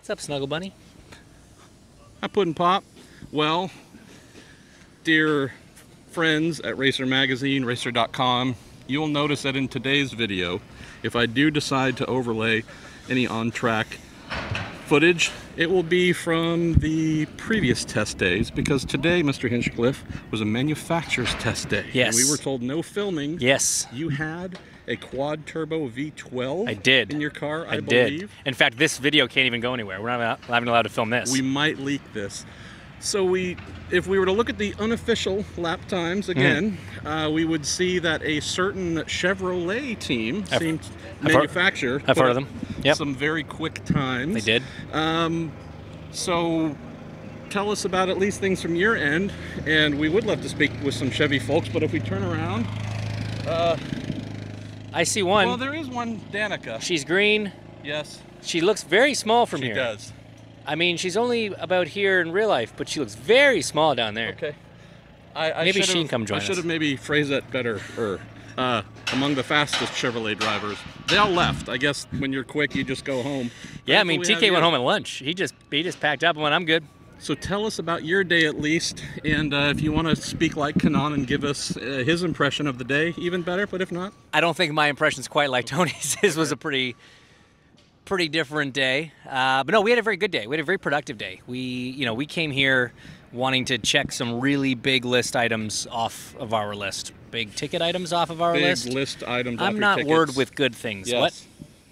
What's up, Snuggle Bunny? Hi, Puddin' Pop. Well, dear friends at RACER Magazine, RACER.com, you'll notice that in today's video, if I do decide to overlay any on-track footage, it will be from the previous test days, because today, Mr. Hinchcliffe, was a manufacturer's test day. Yes. And we were told no filming. Yes. You had a quad turbo V12 I did. in your car, I did. believe. In fact, this video can't even go anywhere. We're not even allowed to film this. We might leak this. So if we were to look at the unofficial lap times again, we would see that a certain Chevrolet team manufacturer I've heard of them. Yep. Some very quick times. They did. So tell us about at least things from your end, and we would love to speak with some Chevy folks, but if we turn around, I see one. well, there is one Danica. She's green. Yes. She looks very small from here. She does. I mean, she's only about here in real life, but she looks very small down there. Okay. Maybe she can come join us. I should have maybe phrased that better. Among the fastest Chevrolet drivers, they all left. I guess when you're quick, you just go home. Yeah, I mean, TK went home at lunch. He just packed up and went, I'm good. So tell us about your day at least, and if you want to speak like Kanaan and give us his impression of the day, even better, but if not? I don't think my impression's quite like Tony's. His was a pretty different day. But no, we had a very good day. We had a very productive day. We came here wanting to check some really big list items off of our list. Big ticket items off of our list. Big list items off I'm your not tickets. word with good things. Yes. What?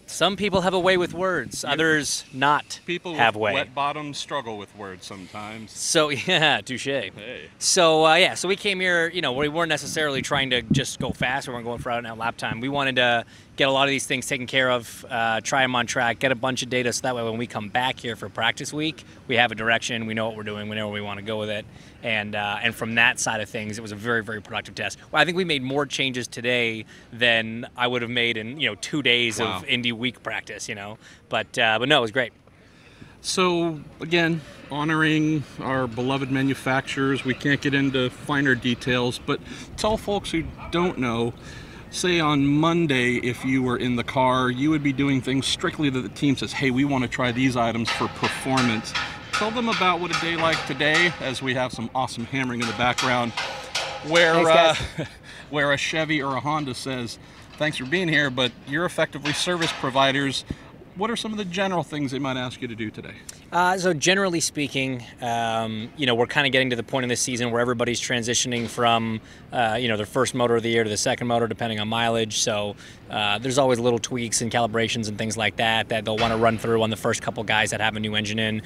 Some people have a way with words. Others not People have with way. wet bottoms struggle with words sometimes. So yeah, touche. Hey. So so we came here. We weren't necessarily trying to just go fast. We weren't going for out and out lap time. We wanted to get a lot of these things taken care of, try them on track, get a bunch of data, so that way when we come back here for practice week, we have a direction. We know what we're doing. We know where we want to go with it. And from that side of things, it was a very, very productive test. Well, I think we made more changes today than I would have made in 2 days of Indy week practice. But no, it was great. So again, honoring our beloved manufacturers, we can't get into finer details, but tell folks who don't know, say on Monday, if you were in the car, you would be doing things strictly that the team says, hey, we want to try these items for performance. Tell them about what a day like today, as we have some awesome hammering in the background, where where a Chevy or a Honda says, thanks for being here, but you're effectively service providers. What are some of the general things they might ask you to do today? So generally speaking, we're kind of getting to the point in this season where everybody's transitioning from, their first motor of the year to the second motor, depending on mileage. So there's always little tweaks and calibrations and things like that they'll want to run through on the first couple guys that have a new engine in.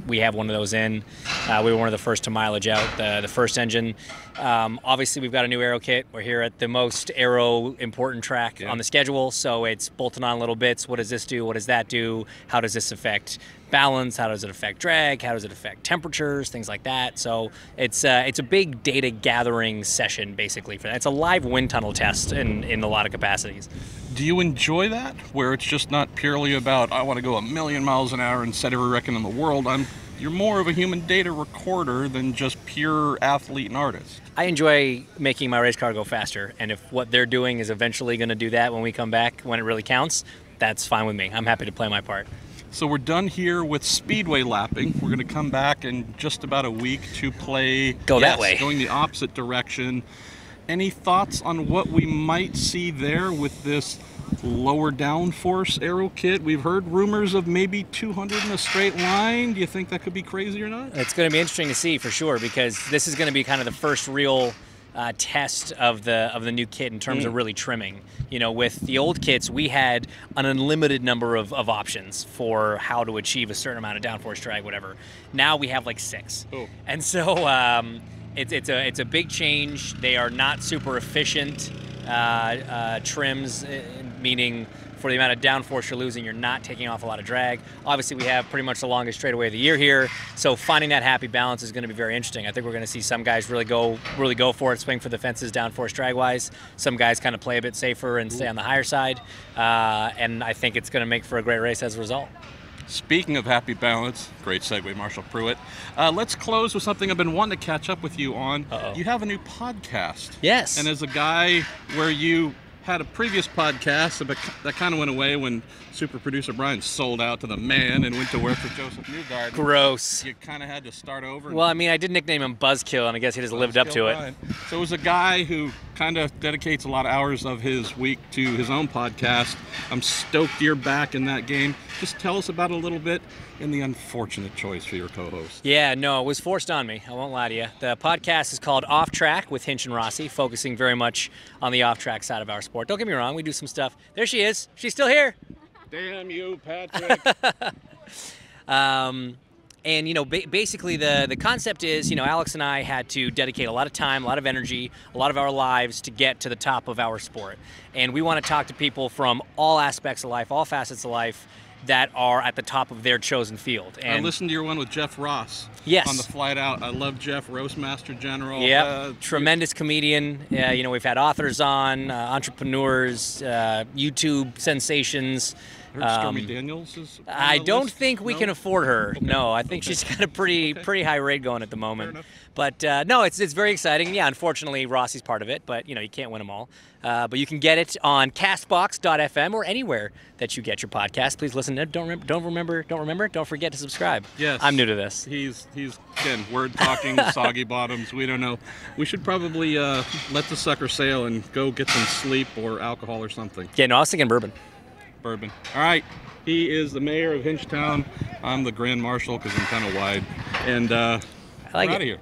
We have one of those in. We were one of the first to mileage out the first engine. Obviously, we've got a new aero kit. We're here at the most aero important track on the schedule, so it's bolting on little bits. What does this do? What does that do? How does this affect balance? How does it affect drag? How does it affect temperatures? Things like that. So it's a big data gathering session, basically. For that. It's a live wind tunnel test in a lot of capacities. Do you enjoy that, where it's just not purely about, I want to go 1,000,000 miles an hour and set every record in the world? You're more of a human data recorder than just pure athlete and artist. I enjoy making my race car go faster, and if what they're doing is eventually going to do that when we come back, when it really counts, that's fine with me. I'm happy to play my part. So we're done here with speedway lapping. We're going to come back in just about a week to play... that way. Going the opposite direction. Any thoughts on what we might see there with this lower downforce aero kit? We've heard rumors of maybe 200 in a straight line. Do you think that could be crazy or not? It's going to be interesting to see for sure, because this is going to be kind of the first real test of the new kit in terms of really trimming. With the old kits, we had an unlimited number of options for how to achieve a certain amount of downforce drag, whatever. Now we have like 6. Oh. And so it's a big change. They are not super efficient trims, meaning for the amount of downforce you're losing, you're not taking off a lot of drag. Obviously, we have pretty much the longest straightaway of the year here, so finding that happy balance is going to be very interesting. I think we're going to see some guys really go for it, swing for the fences downforce drag-wise. Some guys kind of play a bit safer and stay on the higher side, and I think it's going to make for a great race as a result. Speaking of happy balance, great segue, Marshall Pruitt. Let's close with something I've been wanting to catch up with you on. You have a new podcast. Yes. And as a guy where you had a previous podcast that kind of went away when super producer Brian sold out to the man and went to work for Joseph Newgarden. Gross. You kind of had to start over. Well, I mean, I did nickname him Buzzkill, and I guess he just lived up to Brian. it. So it was a guy who kind of dedicates a lot of hours of his week to his own podcast. I'm stoked you're back in that game. Just tell us about it a little bit and the unfortunate choice for your co-host. Yeah, no, it was forced on me. I won't lie to you. The podcast is called Off Track with Hinch and Rossi, focusing very much on the off-track side of our sport. Don't get me wrong, we do some stuff. There she is. She's still here. Damn you, Patrick. And, you know, basically the concept is, you know, Alex and I had to dedicate a lot of time, a lot of energy, a lot of our lives to get to the top of our sport. And we want to talk to people from all aspects of life, all facets of life, that are at the top of their chosen field. And I listened to your one with Jeff Ross. Yes. On the flight out. I love Jeff, Roastmaster General. Yeah, tremendous comedian. You know, we've had authors on, entrepreneurs, YouTube sensations. Stormy Daniels is on I the don't list? think we No? can afford her. Okay. No, I think Okay. she's got a pretty high rate going at the Fair moment. enough. But no, it's very exciting. Yeah, unfortunately, Rossi's part of it, but you know, you can't win them all. But you can get it on Castbox.fm or anywhere that you get your podcast. Please listen. Don't forget to subscribe. Yes. I'm new to this. He's again, word talking, soggy bottoms. We don't know. We should probably let the sucker sail and go get some sleep or alcohol or something. Yeah, no, I was thinking bourbon. Bourbon. All right. He is the mayor of Hinchtown. I'm the grand marshal because I'm kind of wide. And I like we're it. out of here.